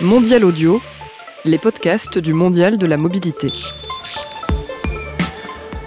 Mondial Audio, les podcasts du Mondial de la mobilité.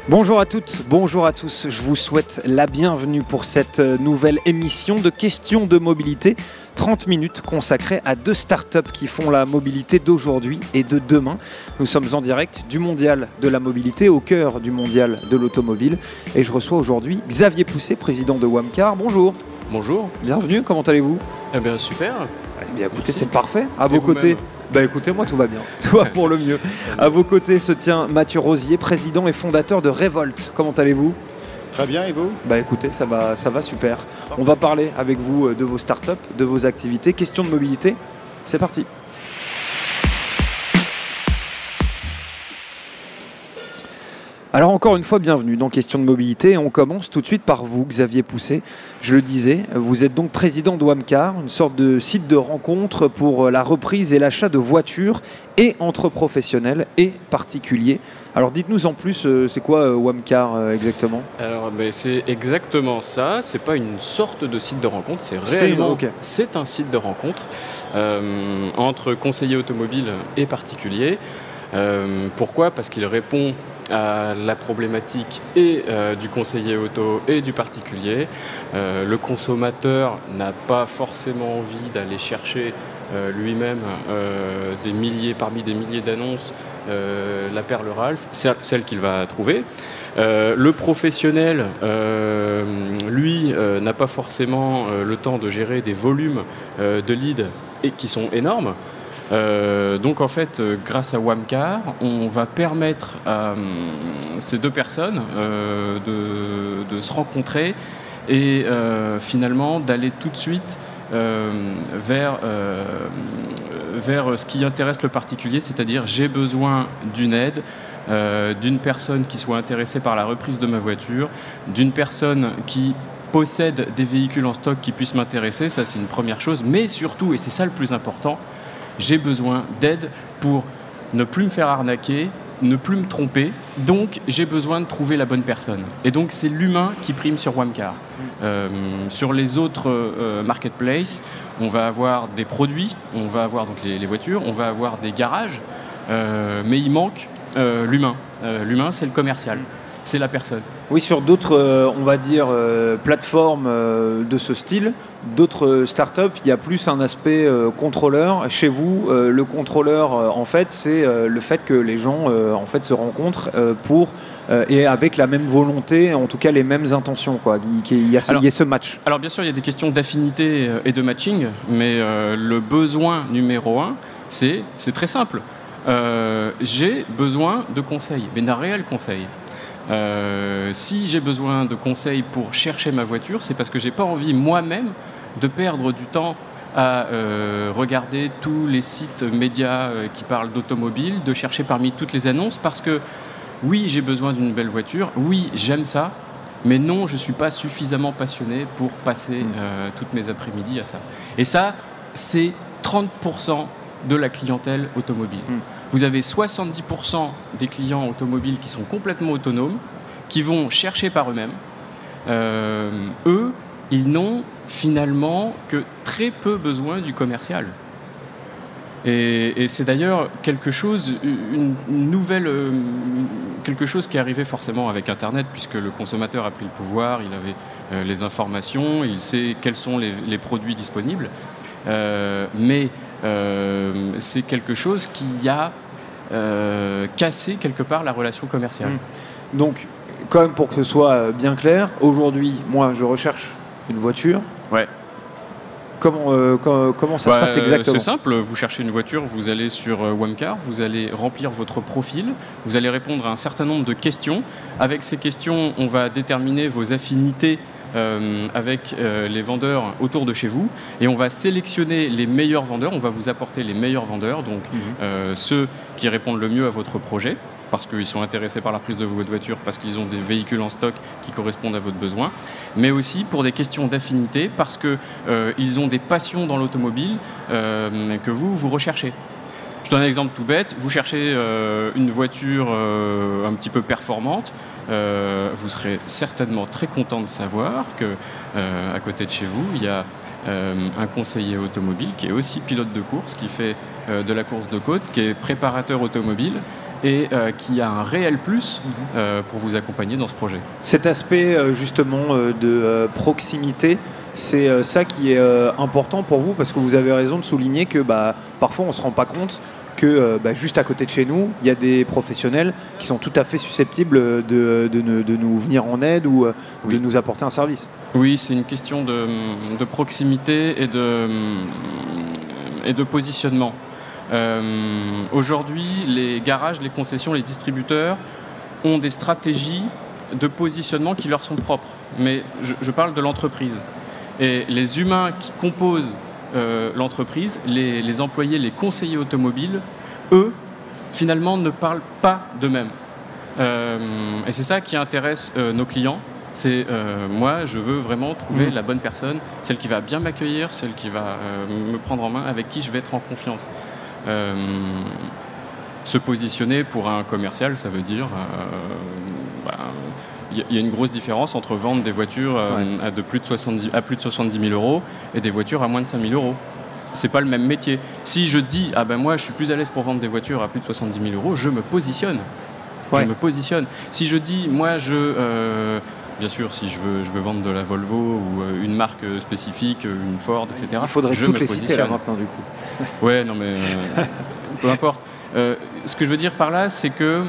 Bonjour à toutes, bonjour à tous, je vous souhaite la bienvenue pour cette nouvelle émission de questions de mobilité. 30 minutes consacrées à deux startups qui font la mobilité d'aujourd'hui et de demain. Nous sommes en direct du Mondial de la mobilité, au cœur du Mondial de l'automobile. Et je reçois aujourd'hui Xavier Pousset, président de Wamcar. Bonjour. Bonjour. Bienvenue, comment allez-vous ? Eh bien super. Eh bien écoutez, c'est parfait. À Et vos côtés. vous-même ? Bah écoutez, moi tout va bien, tout va pour le mieux. À vos côtés se tient Mathieu Rosier, président et fondateur de Revolt. Comment allez-vous ? Très bien, et vous ? Bah écoutez, ça va super. On va parler avec vous de vos startups, de vos activités. Question de mobilité, c'est parti. Alors encore une fois, bienvenue dans Question de mobilité. On commence tout de suite par vous, Xavier Pousset. Je le disais, vous êtes donc président de Wamcar, une sorte de site de rencontre pour la reprise et l'achat de voitures et entre professionnels et particuliers. Alors dites-nous en plus, c'est quoi Wamcar exactement ? Alors c'est exactement ça. C'est pas une sorte de site de rencontre, c'est réellement c'est un site de rencontre entre conseillers automobiles et particuliers. Pourquoi ? Parce qu'il répond à la problématique et du conseiller auto et du particulier. Le consommateur n'a pas forcément envie d'aller chercher lui-même parmi des milliers d'annonces la perle rare, celle qu'il va trouver. Le professionnel, lui, n'a pas forcément le temps de gérer des volumes de leads qui sont énormes. Donc en fait, grâce à Wamcar, on va permettre à ces deux personnes de se rencontrer et finalement d'aller tout de suite vers ce qui intéresse le particulier, c'est-à-dire j'ai besoin d'une aide, d'une personne qui soit intéressée par la reprise de ma voiture, d'une personne qui possède des véhicules en stock qui puissent m'intéresser, ça c'est une première chose, mais surtout, et c'est ça le plus important, j'ai besoin d'aide pour ne plus me faire arnaquer, ne plus me tromper. Donc, j'ai besoin de trouver la bonne personne. Et donc, c'est l'humain qui prime sur Wamcar. Sur les autres marketplaces, on va avoir des produits, on va avoir donc les voitures, on va avoir des garages, mais il manque l'humain. L'humain, c'est le commercial. C'est la personne. Oui, sur d'autres, on va dire, plateformes de ce style, d'autres startups, il y a plus un aspect contrôleur. Chez vous, le contrôleur, en fait, c'est le fait que les gens en fait, se rencontrent et avec la même volonté, en tout cas les mêmes intentions, quoi. Il y a ce match. Alors bien sûr, il y a des questions d'affinité et de matching, mais le besoin numéro un, c'est très simple. J'ai besoin de conseils, mais d'un réel conseil. Si j'ai besoin de conseils pour chercher ma voiture, c'est parce que j'ai pas envie moi-même de perdre du temps à regarder tous les sites médias qui parlent d'automobile, de chercher parmi toutes les annonces, parce que oui, j'ai besoin d'une belle voiture, oui, j'aime ça, mais non, je suis pas suffisamment passionné pour passer toutes mes après-midi à ça. Et ça, c'est 30% de la clientèle automobile. Vous avez 70% des clients automobiles qui sont complètement autonomes, qui vont chercher par eux-mêmes. Eux, ils n'ont finalement que très peu besoin du commercial. Et c'est d'ailleurs quelque chose qui est arrivé forcément avec Internet, puisque le consommateur a pris le pouvoir, il avait les informations, il sait quels sont les produits disponibles. Mais c'est quelque chose qui a cassé quelque part la relation commerciale. Donc, quand même pour que ce soit bien clair, aujourd'hui, moi, je recherche une voiture. Ouais. Comment ça se passe exactement ? C'est simple, vous cherchez une voiture, vous allez sur Wamcar, vous allez remplir votre profil, vous allez répondre à un certain nombre de questions. Avec ces questions, on va déterminer vos affinités avec les vendeurs autour de chez vous, et on va sélectionner les meilleurs vendeurs, on va vous apporter les meilleurs vendeurs, donc ceux qui répondent le mieux à votre projet, parce qu'ils sont intéressés par la prise de votre voiture, parce qu'ils ont des véhicules en stock qui correspondent à votre besoin, mais aussi pour des questions d'affinité, parce qu'ils ont des passions dans l'automobile que vous recherchez. Je donne un exemple tout bête, vous cherchez une voiture un petit peu performante, vous serez certainement très content de savoir que à côté de chez vous, il y a un conseiller automobile qui est aussi pilote de course, qui fait de la course de côte, qui est préparateur automobile et qui a un réel plus pour vous accompagner dans ce projet. Cet aspect justement de proximité, c'est ça qui est important pour vous, parce que vous avez raison de souligner que parfois on ne se rend pas compte que juste à côté de chez nous, il y a des professionnels qui sont tout à fait susceptibles de nous venir en aide ou de nous apporter un service. Oui, c'est une question de proximité et de positionnement. Aujourd'hui, les garages, les concessions, les distributeurs ont des stratégies de positionnement qui leur sont propres. Mais je parle de l'entreprise. Et les humains qui composent l'entreprise, les employés, les conseillers automobiles, eux, finalement, ne parlent pas d'eux-mêmes. Et c'est ça qui intéresse nos clients. C'est moi, je veux vraiment trouver la bonne personne, celle qui va bien m'accueillir, celle qui va me prendre en main, avec qui je vais être en confiance. Se positionner pour un commercial, ça veut dire... Il y a une grosse différence entre vendre des voitures à plus de 70 000 euros et des voitures à moins de 5 000 euros. C'est pas le même métier. Si je dis, moi je suis plus à l'aise pour vendre des voitures à plus de 70 000 euros, je me positionne. Je me positionne. Si je dis, bien sûr, si je veux vendre de la Volvo ou une marque spécifique, une Ford, etc. Il faudrait toutes les citer là maintenant du coup. Ouais, non mais peu importe. Ce que je veux dire par là, c'est que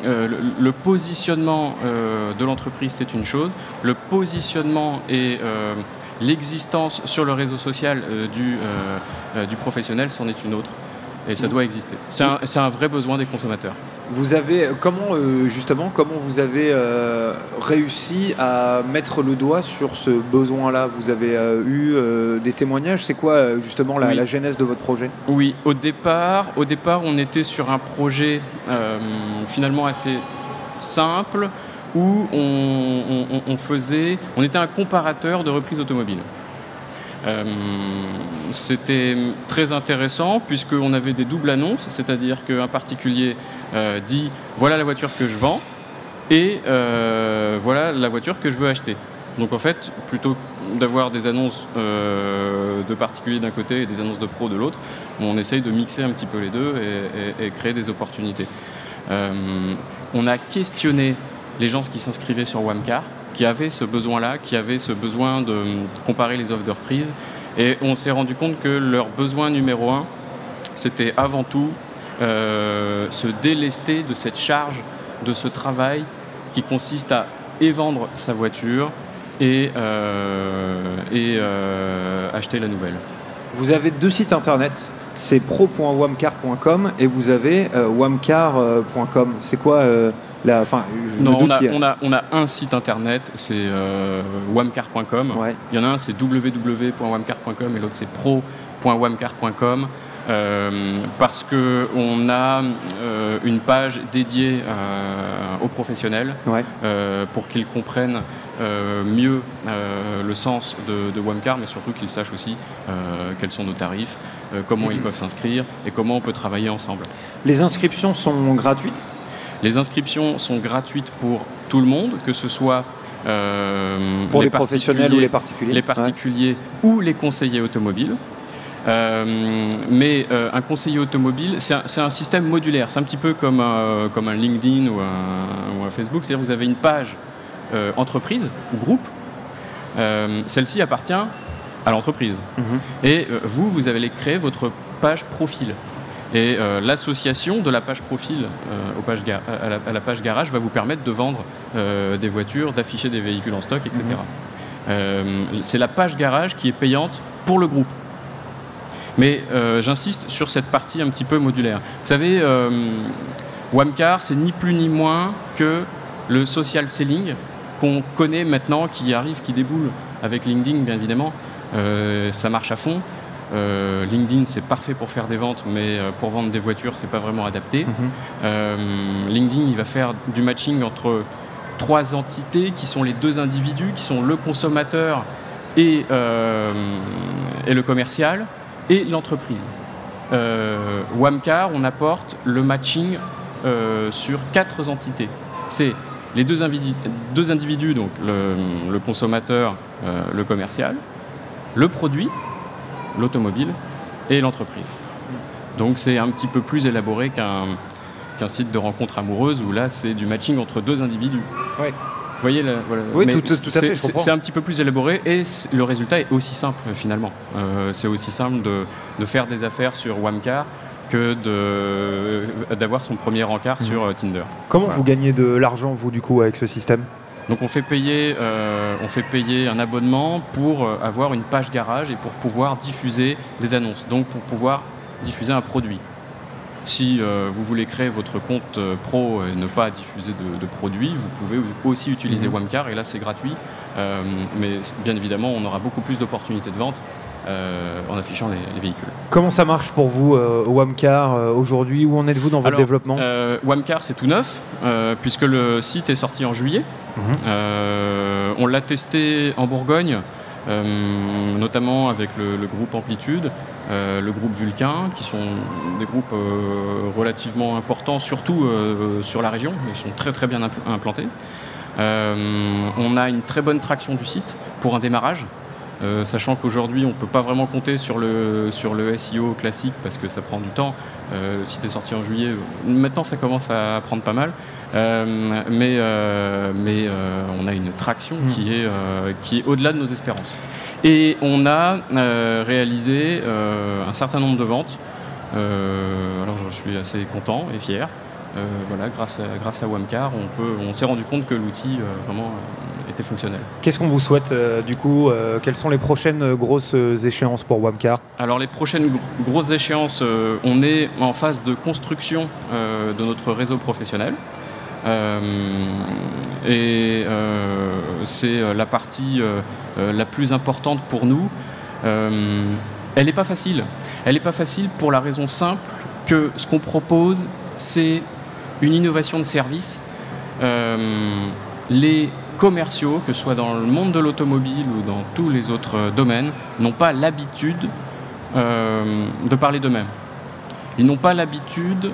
le positionnement de l'entreprise, c'est une chose. Le positionnement et l'existence sur le réseau social du professionnel, c'en est une autre. Et ça doit exister. C'est un vrai besoin des consommateurs. Vous avez comment vous avez réussi à mettre le doigt sur ce besoin-là? Vous avez eu des témoignages? C'est quoi justement la genèse de votre projet? Oui, au départ, on était sur un projet finalement assez simple où on était un comparateur de reprises automobiles. C'était très intéressant puisqu'on avait des doubles annonces, c'est-à-dire qu'un particulier dit voilà la voiture que je vends et voilà la voiture que je veux acheter. Donc en fait, plutôt d'avoir des annonces de particuliers d'un côté et des annonces de pros de l'autre, on essaye de mixer un petit peu les deux et créer des opportunités. On a questionné les gens qui s'inscrivaient sur Wamcar, qui avaient ce besoin-là, qui avaient ce besoin de comparer les offres de reprise. Et on s'est rendu compte que leur besoin numéro un, c'était avant tout se délester de cette charge, de ce travail qui consiste à vendre sa voiture et acheter la nouvelle. Vous avez 2 sites internet, c'est pro.wamcar.com et vous avez wamcar.com. C'est quoi on a un site internet, c'est wamcar.com. Ouais. Il y en a un, c'est www.wamcar.com et l'autre, c'est pro.wamcar.com. Parce qu'on a une page dédiée aux professionnels pour qu'ils comprennent mieux le sens de Wamcar, mais surtout qu'ils sachent aussi quels sont nos tarifs, comment ils peuvent s'inscrire et comment on peut travailler ensemble. Les inscriptions sont gratuites ? Les inscriptions sont gratuites pour tout le monde, que ce soit pour les professionnels ou les particuliers. Les particuliers ou les conseillers automobiles. Mais un conseiller automobile, c'est un système modulaire. C'est un petit peu comme un LinkedIn ou un Facebook. C'est-à-dire que vous avez une page entreprise ou groupe. Celle-ci appartient à l'entreprise. Et vous allez créer votre page profil. Et l'association de la page profil à la page garage va vous permettre de vendre des voitures, d'afficher des véhicules en stock, etc. C'est la page garage qui est payante pour le groupe. Mais j'insiste sur cette partie un petit peu modulaire. Vous savez, Wamcar, c'est ni plus ni moins que le social selling qu'on connaît maintenant, qui arrive, qui déboule avec LinkedIn, bien évidemment. Ça marche à fond. LinkedIn, c'est parfait pour faire des ventes, mais pour vendre des voitures, c'est pas vraiment adapté. LinkedIn, il va faire du matching entre 3 entités qui sont les 2 individus, qui sont le consommateur et le commercial et l'entreprise. Wamcar, on apporte le matching sur 4 entités. C'est les 2 individus, donc le consommateur, le commercial, le produit, l'automobile et l'entreprise. Donc c'est un petit peu plus élaboré qu'un site de rencontre amoureuse où là c'est du matching entre deux individus. Ouais. Vous voyez, voilà. Oui, tout à fait, je comprends. C'est un petit peu plus élaboré et le résultat est aussi simple finalement. C'est aussi simple de faire des affaires sur Wamcar que d'avoir son premier encart sur Tinder. Comment vous gagnez de l'argent, vous, du coup, avec ce système ? Donc on fait payer un abonnement pour avoir une page garage et pour pouvoir diffuser des annonces, donc pour pouvoir diffuser un produit. Si vous voulez créer votre compte pro et ne pas diffuser de produits, vous pouvez aussi utiliser Wamcar et là c'est gratuit. Mais bien évidemment, on aura beaucoup plus d'opportunités de vente en affichant les véhicules. Comment ça marche pour vous, Wamcar, aujourd'hui? Où en êtes-vous dans votre développement? Wamcar, c'est tout neuf, puisque le site est sorti en juillet. On l'a testé en Bourgogne, notamment avec le groupe Amplitude, le groupe Vulcain, qui sont des groupes relativement importants, surtout sur la région. Ils sont très très bien implantés. On a une très bonne traction du site pour un démarrage. Sachant qu'aujourd'hui on ne peut pas vraiment compter sur le SEO classique parce que ça prend du temps. Le site est sorti en juillet, maintenant ça commence à prendre pas mal, mais on a une traction qui est au-delà de nos espérances. Et on a réalisé un certain nombre de ventes, alors je suis assez content et fier. Voilà, grâce à Wamcar, on s'est rendu compte que l'outil vraiment était fonctionnel. Qu'est-ce qu'on vous souhaite du coup quelles sont les prochaines grosses échéances pour Wamcar? Alors les prochaines grosses échéances, on est en phase de construction de notre réseau professionnel. C'est la partie la plus importante pour nous. Elle n'est pas facile. Elle n'est pas facile pour la raison simple que ce qu'on propose, c'est une innovation de service. Les commerciaux, que ce soit dans le monde de l'automobile ou dans tous les autres domaines, n'ont pas l'habitude de parler d'eux-mêmes. Ils n'ont pas l'habitude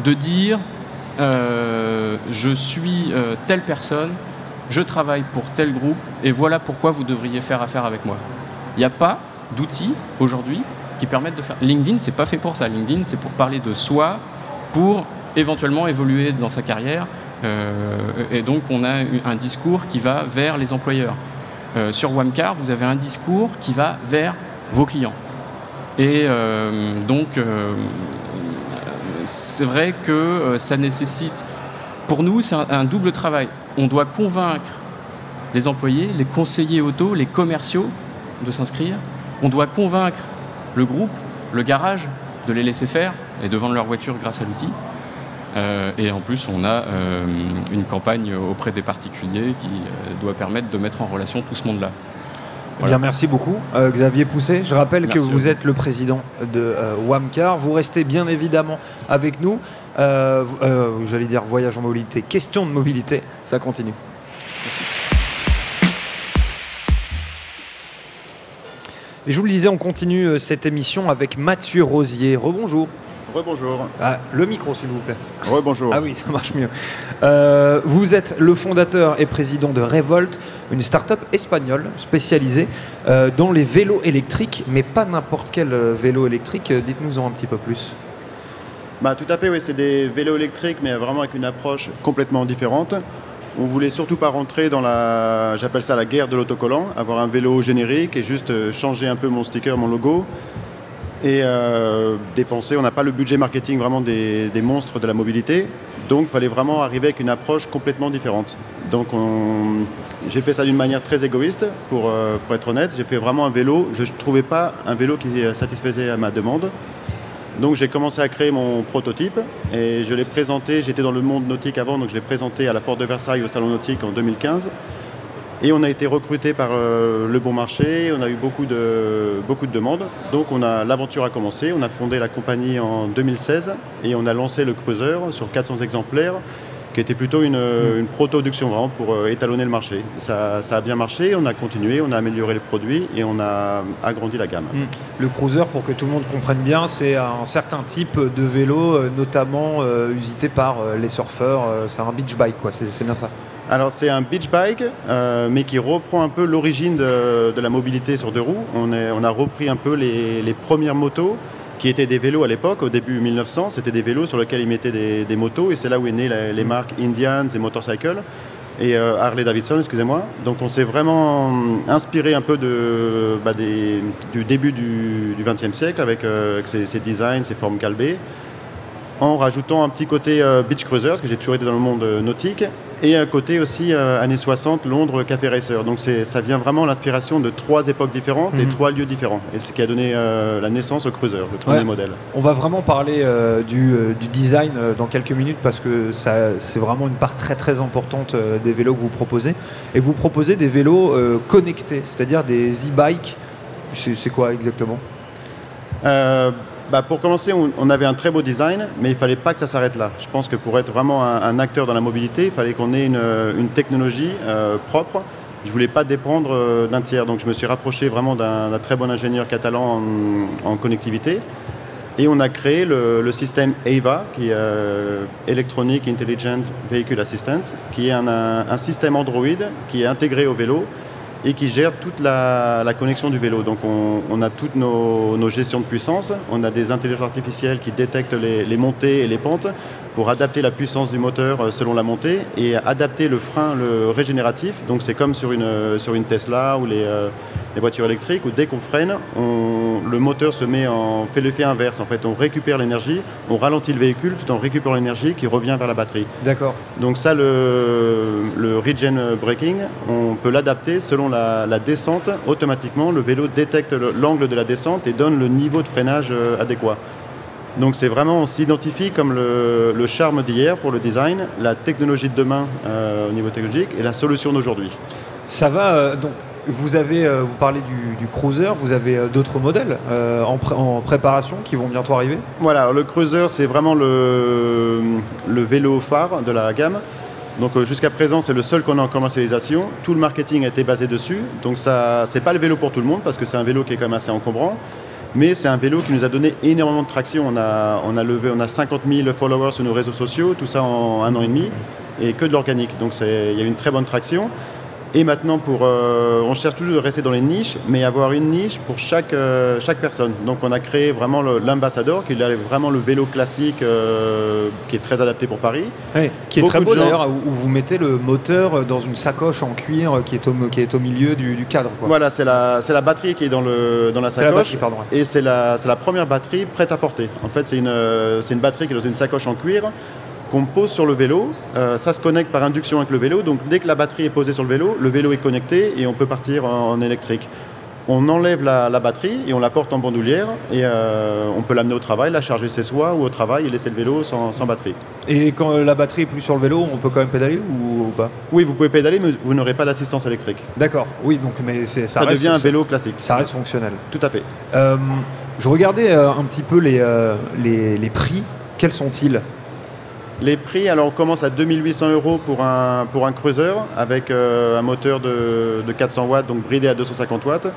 de dire je suis telle personne, je travaille pour tel groupe et voilà pourquoi vous devriez faire affaire avec moi. Il n'y a pas d'outils aujourd'hui qui permettent de faire. LinkedIn, c'est pas fait pour ça. LinkedIn, c'est pour parler de soi, pour éventuellement évoluer dans sa carrière. Et donc, on a un discours qui va vers les employeurs. Sur Wamcar, vous avez un discours qui va vers vos clients. Et donc, c'est vrai que ça nécessite, pour nous, c'est un double travail. On doit convaincre les employés, les conseillers auto, les commerciaux de s'inscrire. On doit convaincre le groupe, le garage, de les laisser faire et de vendre leur voiture grâce à l'outil. Et en plus, on a une campagne auprès des particuliers qui doit permettre de mettre en relation tout ce monde-là. Voilà. Bien, merci beaucoup. Xavier Pousset, je rappelle que vous êtes le président de Wamcar. Vous restez bien évidemment avec nous. J'allais dire voyage en mobilité, question de mobilité, ça continue. Merci. Et je vous le disais, on continue cette émission avec Mathieu Rosier. Rebonjour. Rebonjour. Ah, le micro, s'il vous plaît. Rebonjour. Ah oui, ça marche mieux. Vous êtes le fondateur et président de Revolt, une start-up espagnole spécialisée dans les vélos électriques, mais pas n'importe quel vélo électrique. Dites-nous-en un petit peu plus. Bah, tout à fait, oui, c'est des vélos électriques, mais vraiment avec une approche complètement différente. On voulait surtout pas rentrer dans j'appelle ça la guerre de l'autocollant, avoir un vélo générique et juste changer un peu mon sticker, mon logo. Et dépenser, on n'a pas le budget marketing vraiment des monstres de la mobilité, donc il fallait vraiment arriver avec une approche complètement différente. Donc j'ai fait ça d'une manière très égoïste, pour être honnête. J'ai fait vraiment un vélo, je ne trouvais pas un vélo qui satisfaisait à ma demande. Donc j'ai commencé à créer mon prototype et je l'ai présenté, j'étais dans le monde nautique avant, donc je l'ai présenté à la Porte de Versailles au Salon Nautique en 2015. Et on a été recruté par Le Bon Marché, on a eu beaucoup de demandes. Donc l'aventure a commencé, on a fondé la compagnie en 2016 et on a lancé le Cruiser sur 400 exemplaires, qui était plutôt une production vraiment pour étalonner le marché. Ça a bien marché, on a continué, on a amélioré les produits et on a agrandi la gamme. Le Cruiser, pour que tout le monde comprenne bien, c'est un certain type de vélo, notamment usité par les surfeurs. C'est un beach bike, quoi. C'est bien ça. Alors c'est un beach bike, mais qui reprend un peu l'origine de la mobilité sur deux roues. On a repris un peu les premières motos qui étaient des vélos à l'époque, au début 1900. C'était des vélos sur lesquels ils mettaient des motos, et c'est là où est né les marques Indians et Motorcycle, et Harley Davidson, excusez-moi. Donc on s'est vraiment inspiré un peu du début du XXe siècle avec ses designs, ses formes galbées, en rajoutant un petit côté beach cruiser, parce que j'ai toujours été dans le monde nautique, et un côté aussi années 60, Londres, Café Racer. Donc ça vient vraiment l'inspiration de trois époques différentes et trois lieux différents. Et c'est ce qui a donné la naissance au cruiser, le premier modèle. On va vraiment parler du design dans quelques minutes, parce que c'est vraiment une part très très importante des vélos que vous proposez. Et vous proposez des vélos connectés, c'est-à-dire des e-bikes. C'est quoi exactement ? Pour commencer, on avait un très beau design, mais il ne fallait pas que ça s'arrête là. Je pense que pour être vraiment un acteur dans la mobilité, il fallait qu'on ait une technologie propre. Je ne voulais pas dépendre d'un tiers, donc je me suis rapproché vraiment d'un très bon ingénieur catalan en connectivité. Et on a créé le système EIVA, qui est Electronic Intelligent Vehicle Assistance, qui est un système Android qui est intégré au vélo et qui gère toute la connexion du vélo. Donc on a toutes nos gestions de puissance, on a des intelligences artificielles qui détectent les montées et les pentes pour adapter la puissance du moteur selon la montée et adapter le frein, le régénératif. Donc c'est comme sur une Tesla ou les voitures électriques, où dès qu'on freine, le moteur fait l'effet inverse. En fait, on récupère l'énergie, on ralentit le véhicule tout en récupérant l'énergie qui revient vers la batterie. D'accord. Donc ça, le regen braking, on peut l'adapter selon la descente. Automatiquement, le vélo détecte l'angle de la descente et donne le niveau de freinage adéquat. Donc c'est vraiment, on s'identifie comme le charme d'hier pour le design, la technologie de demain au niveau technologique et la solution d'aujourd'hui. Ça va, donc vous parlez du cruiser, vous avez d'autres modèles en préparation qui vont bientôt arriver ? Voilà, alors le cruiser c'est vraiment le vélo phare de la gamme. Donc jusqu'à présent c'est le seul qu'on a en commercialisation. Tout le marketing a été basé dessus. Donc ça, c'est pas le vélo pour tout le monde parce que c'est un vélo qui est quand même assez encombrant. Mais c'est un vélo qui nous a donné énormément de traction. On a 50 000 followers sur nos réseaux sociaux, tout ça en 1 an et demi, et que de l'organique. Donc il y a une très bonne traction. Et maintenant, on cherche toujours de rester dans les niches, mais avoir une niche pour chaque personne. Donc on a créé vraiment l'Ambassador, qui est vraiment le vélo classique qui est très adapté pour Paris. Oui, qui est très beau d'ailleurs, où vous mettez le moteur dans une sacoche en cuir qui est au milieu du cadre, quoi. Voilà, c'est la batterie qui est dans la sacoche. La batterie, pardon, ouais. Et c'est la première batterie prête à porter. En fait, c'est une batterie qui est dans une sacoche en cuir qu'on pose sur le vélo. Ça se connecte par induction avec le vélo. Donc dès que la batterie est posée sur le vélo est connecté et on peut partir en électrique. On enlève la batterie et on la porte en bandoulière et on peut l'amener au travail, la charger chez soi ou au travail et laisser le vélo sans batterie. Et quand la batterie est plus sur le vélo, on peut quand même pédaler ou pas ? Oui, vous pouvez pédaler, mais vous n'aurez pas d'assistance électrique. D'accord, oui, donc mais ça devient un vélo classique. Ça reste fonctionnel. Tout à fait. Je regardais un petit peu les prix. Quels sont-ils ? Les prix, alors on commence à 2800 € pour un cruiser avec un moteur de 400 watts, donc bridé à 250 watts,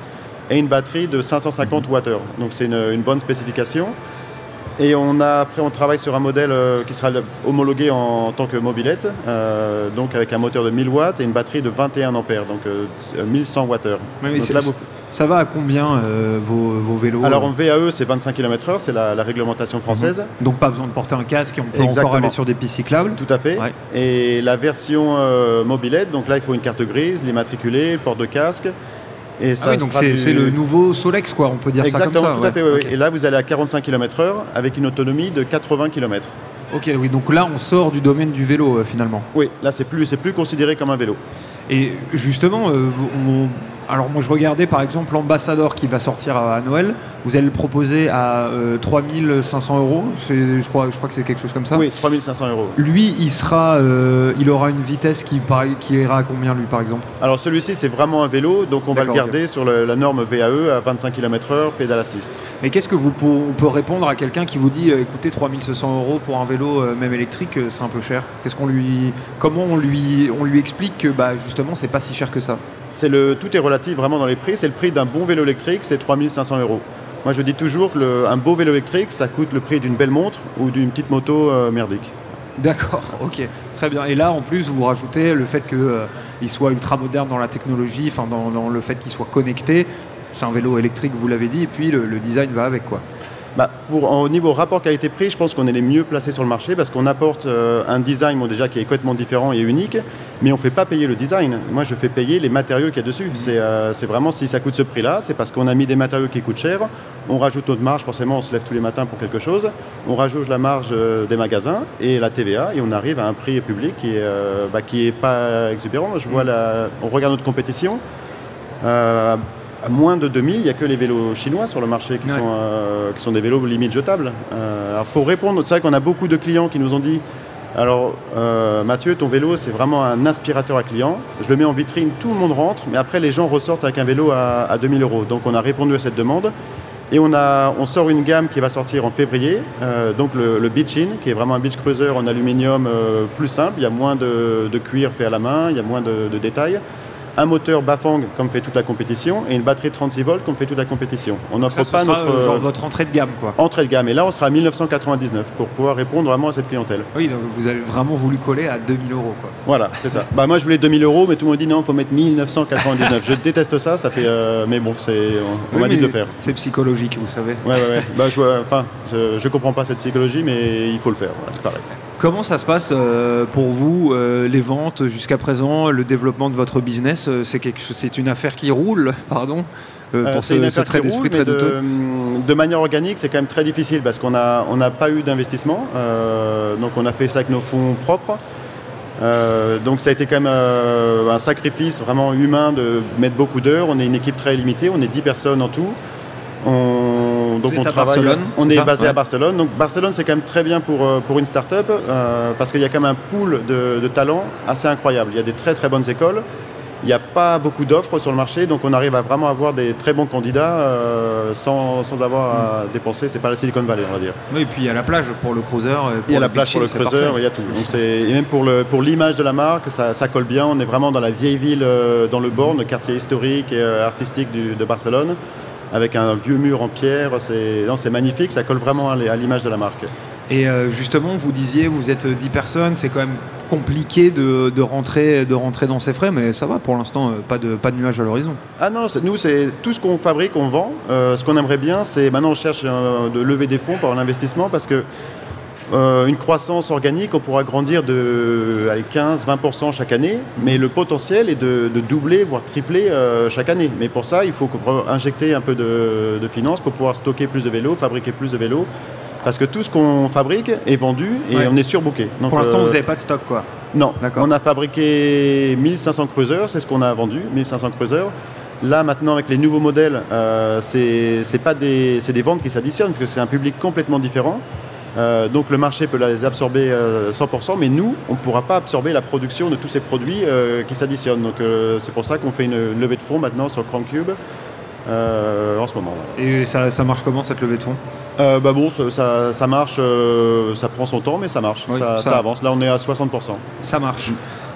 et une batterie de 550 Wh. Donc c'est une bonne spécification. Et après on travaille sur un modèle qui sera homologué en tant que mobilette, donc avec un moteur de 1000 watts et une batterie de 21 ampères, donc 1100 Wh. Mais donc là, ça va à combien vos vélos ? Alors en VAE c'est 25 km/h, c'est la réglementation française. Donc pas besoin de porter un casque et on peut encore aller sur des pistes cyclables. Tout à fait. Ouais. Et la version mobilette, donc là il faut une carte grise, l'immatriculé, le port de casque. Et ça donc c'est le nouveau Solex, quoi, on peut dire. Exactement, ça comme ça. Tout à fait, oui. Okay. Et là vous allez à 45 km/h avec une autonomie de 80 km. Ok, oui, donc là on sort du domaine du vélo finalement. Oui, là c'est plus considéré comme un vélo. Et justement, alors moi je regardais par exemple l'Ambassador qui va sortir à Noël, vous allez le proposer à 3500 €, je crois que c'est quelque chose comme ça. Oui, 3500 €. Lui, il aura une vitesse qui ira à combien lui par exemple ? Alors celui-ci c'est vraiment un vélo, donc on va le garder sur la norme VAE à 25 km/h, pédale assist. Mais qu'est-ce que on peut répondre à quelqu'un qui vous dit écoutez, 3500 € pour un vélo même électrique, c'est un peu cher. Comment on lui explique que justement c'est pas si cher que ça ? Tout est relatif vraiment dans les prix. C'est le prix d'un bon vélo électrique, c'est 3500 €. Moi je dis toujours qu'un beau vélo électrique, ça coûte le prix d'une belle montre ou d'une petite moto merdique. D'accord, ok. Très bien. Et là, en plus, vous rajoutez le fait qu'il soit ultra moderne dans la technologie, dans le fait qu'il soit connecté. C'est un vélo électrique, vous l'avez dit, et puis le design va avec, quoi. Au niveau rapport qualité-prix, je pense qu'on est les mieux placés sur le marché parce qu'on apporte un design déjà qui est complètement différent et unique, mais on ne fait pas payer le design. Moi, je fais payer les matériaux qu'il y a dessus. C'est vraiment, si ça coûte ce prix-là, c'est parce qu'on a mis des matériaux qui coûtent cher. On rajoute notre marge, forcément, on se lève tous les matins pour quelque chose. On rajoute la marge des magasins et la TVA et on arrive à un prix public qui est pas exubérant. On regarde notre compétition. À moins de 2000, il n'y a que les vélos chinois sur le marché qui sont des vélos limite jetables. Alors pour répondre, c'est vrai qu'on a beaucoup de clients qui nous ont dit alors Mathieu, ton vélo c'est vraiment un aspirateur à clients, je le mets en vitrine, tout le monde rentre, mais après les gens ressortent avec un vélo à 2000 €. Donc on a répondu à cette demande et on sort une gamme qui va sortir en février, donc le Beach-In, qui est vraiment un beach cruiser en aluminium plus simple, il y a moins de cuir fait à la main, il y a moins de détails. Un moteur Bafang comme fait toute la compétition et une batterie de 36 volts comme fait toute la compétition. On n'offre pas genre votre entrée de gamme, quoi. Entrée de gamme. Et là, on sera à 1999 pour pouvoir répondre vraiment à cette clientèle. Oui, donc vous avez vraiment voulu coller à 2000 €, quoi. Voilà, c'est ça. Moi, je voulais 2000 €, mais tout le monde dit non, il faut mettre 1999. Je déteste ça, ça fait. Mais bon, on m'a dit de le faire. C'est psychologique, vous savez. Ouais. Je comprends pas cette psychologie, mais il faut le faire. Voilà, c'est pareil. Comment ça se passe pour vous, les ventes jusqu'à présent, le développement de votre business? C'est une affaire qui roule, pardon, pour ce trait d'esprit très douteux. De manière organique, c'est quand même très difficile parce qu'on n'a pas eu d'investissement. Donc on a fait ça avec nos fonds propres. Donc ça a été quand même un sacrifice vraiment humain de mettre beaucoup d'heures. On est une équipe très limitée, on est 10 personnes en tout. Donc on travaille. On est basé à Barcelone. Donc Barcelone, c'est quand même très bien pour une start-up parce qu'il y a quand même un pool de talents assez incroyable. Il y a des très très bonnes écoles. Il n'y a pas beaucoup d'offres sur le marché, donc on arrive à vraiment avoir des très bons candidats sans avoir à dépenser. C'est pas la Silicon Valley, on va dire. Oui, et puis il y a la plage pour le cruiser. Il y a la plage pour le cruiser, il y a tout. Donc et même pour l'image de la marque, ça colle bien. On est vraiment dans la vieille ville, dans le Born, le quartier historique et artistique de Barcelone, avec un vieux mur en pierre. C'est magnifique, ça colle vraiment à l'image de la marque. Et justement, vous disiez, vous êtes 10 personnes, c'est quand même compliqué de rentrer dans ces frais, mais ça va pour l'instant, pas de nuages à l'horizon. Ah non, nous, c'est tout ce qu'on fabrique, on vend. Ce qu'on aimerait bien, c'est maintenant on cherche de lever des fonds pour l'investissement parce que une croissance organique, on pourra grandir de 15-20% chaque année, mais le potentiel est de doubler, voire tripler chaque année. Mais pour ça, il faut injecter un peu de finances pour pouvoir stocker plus de vélos, fabriquer plus de vélos. Parce que tout ce qu'on fabrique est vendu et on est surbooké. Donc, pour l'instant, vous n'avez pas de stock, quoi? Non. On a fabriqué 1500 cruisers, c'est ce qu'on a vendu, 1500 cruisers. Là, maintenant, avec les nouveaux modèles, c'est des ventes qui s'additionnent, parce que c'est un public complètement différent. Donc le marché peut les absorber 100%, mais nous, on ne pourra pas absorber la production de tous ces produits qui s'additionnent. Donc c'est pour ça qu'on fait une levée de fonds maintenant sur Crankcube en ce moment. Et ça marche comment, cette levée de fonds? Ça marche, ça prend son temps, mais ça marche, oui, ça avance. Là, on est à 60%. Ça marche.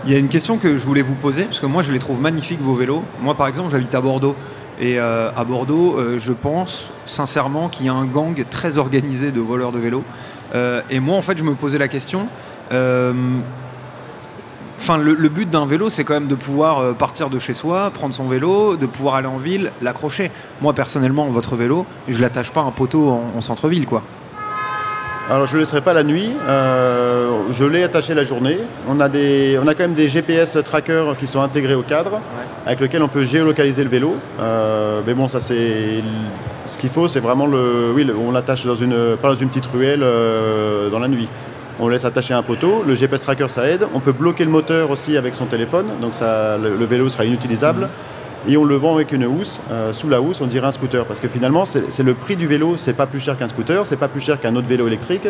Il y a une question que je voulais vous poser, parce que moi, je les trouve magnifiques, vos vélos. Moi, par exemple, j'habite à Bordeaux. Et à Bordeaux, je pense sincèrement qu'il y a un gang très organisé de voleurs de vélos. Et moi, en fait, je me posais la question... le but d'un vélo, c'est quand même de pouvoir partir de chez soi, prendre son vélo, de pouvoir aller en ville, l'accrocher. Moi, personnellement, votre vélo, je ne l'attache pas à un poteau en centre-ville, quoi. Alors, je ne le laisserai pas la nuit. Je l'ai attaché la journée. On a quand même des GPS trackers qui sont intégrés au cadre, avec lesquels on peut géolocaliser le vélo. Mais bon, ça, c'est... Ce qu'il faut, c'est vraiment on l'attache pas dans une petite ruelle dans la nuit. On laisse attacher un poteau, le GPS tracker ça aide, on peut bloquer le moteur aussi avec son téléphone, donc le vélo sera inutilisable, et on le vend avec une housse, sous la housse on dirait un scooter, parce que finalement c'est le prix du vélo, c'est pas plus cher qu'un scooter, c'est pas plus cher qu'un autre vélo électrique,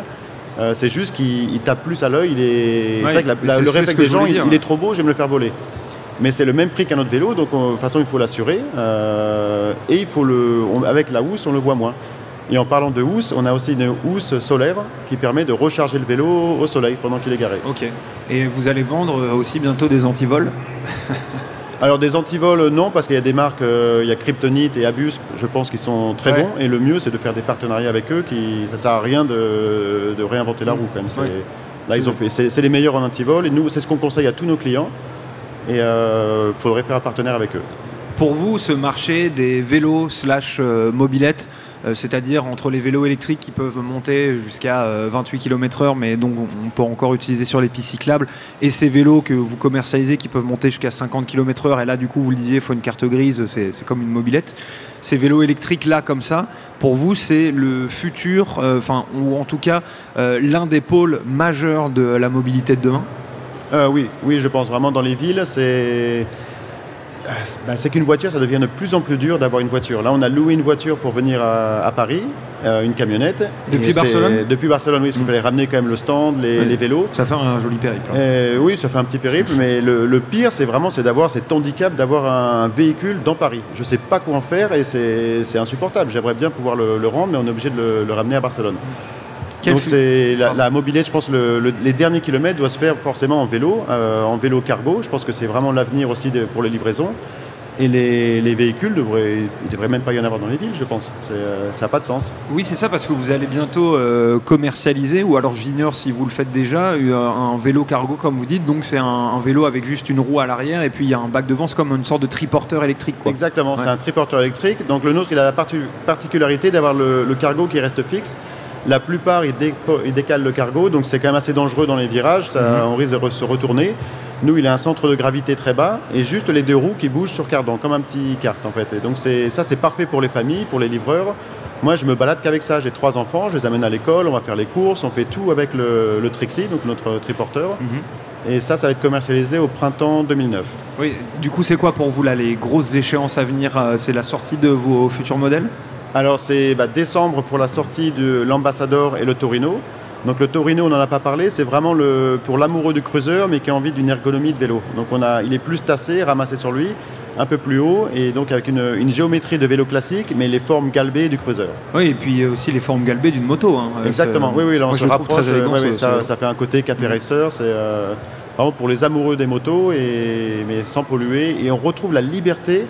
c'est juste qu'il tape plus à l'œil, c'est vrai que le réflexe des gens, il est trop beau, je vais me le faire voler. Mais c'est le même prix qu'un autre vélo, donc de toute façon il faut l'assurer, et avec la housse on le voit moins. Et en parlant de housse, on a aussi une housse solaire qui permet de recharger le vélo au soleil pendant qu'il est garé. Ok. Et vous allez vendre aussi bientôt des antivols? Alors des antivols, non, parce qu'il y a des marques, il y a Kryptonite et Abus, je pense, qui sont très bons. Et le mieux, c'est de faire des partenariats avec eux. Ça ne sert à rien de réinventer la roue quand même. Là, c'est les meilleurs en antivol et nous, c'est ce qu'on conseille à tous nos clients. Et il faudrait faire un partenaire avec eux. Pour vous, ce marché des vélos / mobylettes, c'est-à-dire entre les vélos électriques qui peuvent monter jusqu'à 28 km/h, mais donc on peut encore utiliser sur les pistes cyclables, et ces vélos que vous commercialisez qui peuvent monter jusqu'à 50 km/h, et là du coup vous le disiez, il faut une carte grise, c'est comme une mobylette. Ces vélos électriques là comme ça, pour vous c'est le futur, ou en tout cas l'un des pôles majeurs de la mobilité de demain? Oui, je pense vraiment dans les villes, c'est qu'une voiture, ça devient de plus en plus dur d'avoir une voiture. Là, on a loué une voiture pour venir à Paris, une camionnette. Depuis Barcelone ? Depuis Barcelone, oui, parce qu'il fallait ramener quand même le stand, les vélos. Ça fait un joli périple. Oui, ça fait un petit périple, mais le pire, c'est d'avoir cet handicap d'avoir un véhicule dans Paris. Je ne sais pas quoi en faire et c'est insupportable. J'aimerais bien pouvoir le rendre, mais on est obligé de le ramener à Barcelone. Donc c'est la mobilette, je pense les derniers kilomètres doivent se faire forcément en vélo cargo. Je pense que c'est vraiment l'avenir aussi pour les livraisons. Et les véhicules, il ne devrait même pas y en avoir dans les villes, je pense. Ça n'a pas de sens. Oui, c'est ça, parce que vous allez bientôt commercialiser, ou alors j'ignore si vous le faites déjà, un vélo cargo, comme vous dites. Donc c'est un vélo avec juste une roue à l'arrière et puis il y a un bac devant. C'est comme une sorte de triporteur électrique, quoi. Exactement, ouais. C'est un triporteur électrique. Donc le nôtre, il a la particularité d'avoir le cargo qui reste fixe. La plupart, ils décalent le cargo, donc c'est quand même assez dangereux dans les virages, on risque de se retourner. Nous, il a un centre de gravité très bas et juste les deux roues qui bougent sur cardan, comme un petit kart en fait. Et donc c'est parfait pour les familles, pour les livreurs. Moi, je me balade qu'avec ça. J'ai 3 enfants, je les amène à l'école, on va faire les courses, on fait tout avec le Trixie, donc notre triporteur. Et ça va être commercialisé au printemps 2009. Oui, du coup, c'est quoi pour vous là, les grosses échéances à venir? C'est la sortie de vos futurs modèles? Alors c'est décembre pour la sortie de l'Ambassador et le Torino. Donc le Torino, on n'en a pas parlé, c'est vraiment pour l'amoureux du cruiser, mais qui a envie d'une ergonomie de vélo. Donc il est plus tassé, ramassé sur lui, un peu plus haut, et donc avec une géométrie de vélo classique, mais les formes galbées du cruiser. Oui, et puis aussi les formes galbées d'une moto. Hein. Exactement, oui, là on se rapproche, ça fait un côté café racer, c'est vraiment pour les amoureux des motos, mais sans polluer, et on retrouve la liberté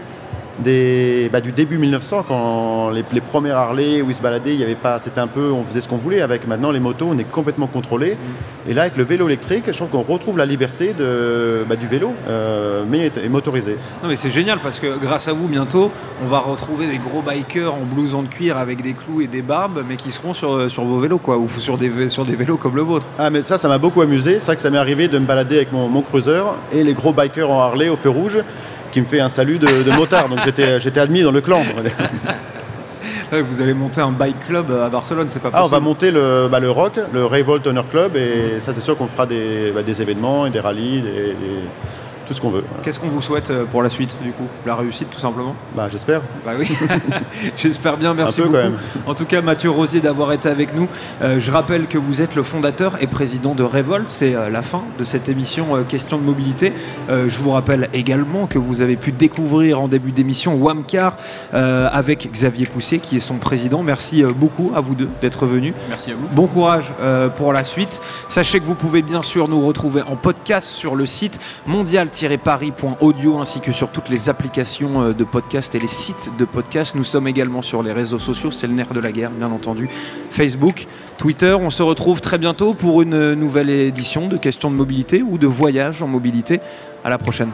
du début 1900, quand les premières Harley où ils se baladaient, il y avait pas, c'était un peu, on faisait ce qu'on voulait avec. Maintenant les motos, on est complètement contrôlé. Et là avec le vélo électrique, je trouve qu'on retrouve la liberté du vélo, mais motorisé. Non mais c'est génial parce que grâce à vous bientôt, on va retrouver des gros bikers en blouson de cuir avec des clous et des barbes, mais qui seront sur vos vélos quoi, ou sur des vélos comme le vôtre. Ah mais ça m'a beaucoup amusé. C'est vrai que ça m'est arrivé de me balader avec mon cruiser et les gros bikers en Harley au feu rouge, qui me fait un salut de motard, donc j'étais admis dans le clan. Vous allez monter un bike club à Barcelone, c'est pas possible? On va monter le ROC, le Revolt Honor Club, et ça c'est sûr qu'on fera des événements et des rallyes, tout ce qu'on veut. Qu'est-ce qu'on vous souhaite pour la suite du coup? La réussite tout simplement? J'espère. Oui, j'espère bien, merci beaucoup. Quand même. En tout cas Mathieu Rosier d'avoir été avec nous. Je rappelle que vous êtes le fondateur et président de Revolt, c'est la fin de cette émission Question de mobilité. Je vous rappelle également que vous avez pu découvrir en début d'émission Wamcar avec Xavier Poussier qui est son président. Merci beaucoup à vous deux d'être venus. Merci à vous. Bon courage pour la suite. Sachez que vous pouvez bien sûr nous retrouver en podcast sur le site mondial-paris.audio ainsi que sur toutes les applications de podcast et les sites de podcast. Nous sommes également sur les réseaux sociaux, c'est le nerf de la guerre bien entendu, Facebook, Twitter. On se retrouve très bientôt pour une nouvelle édition de Questions de mobilité ou de voyage en mobilité. À la prochaine.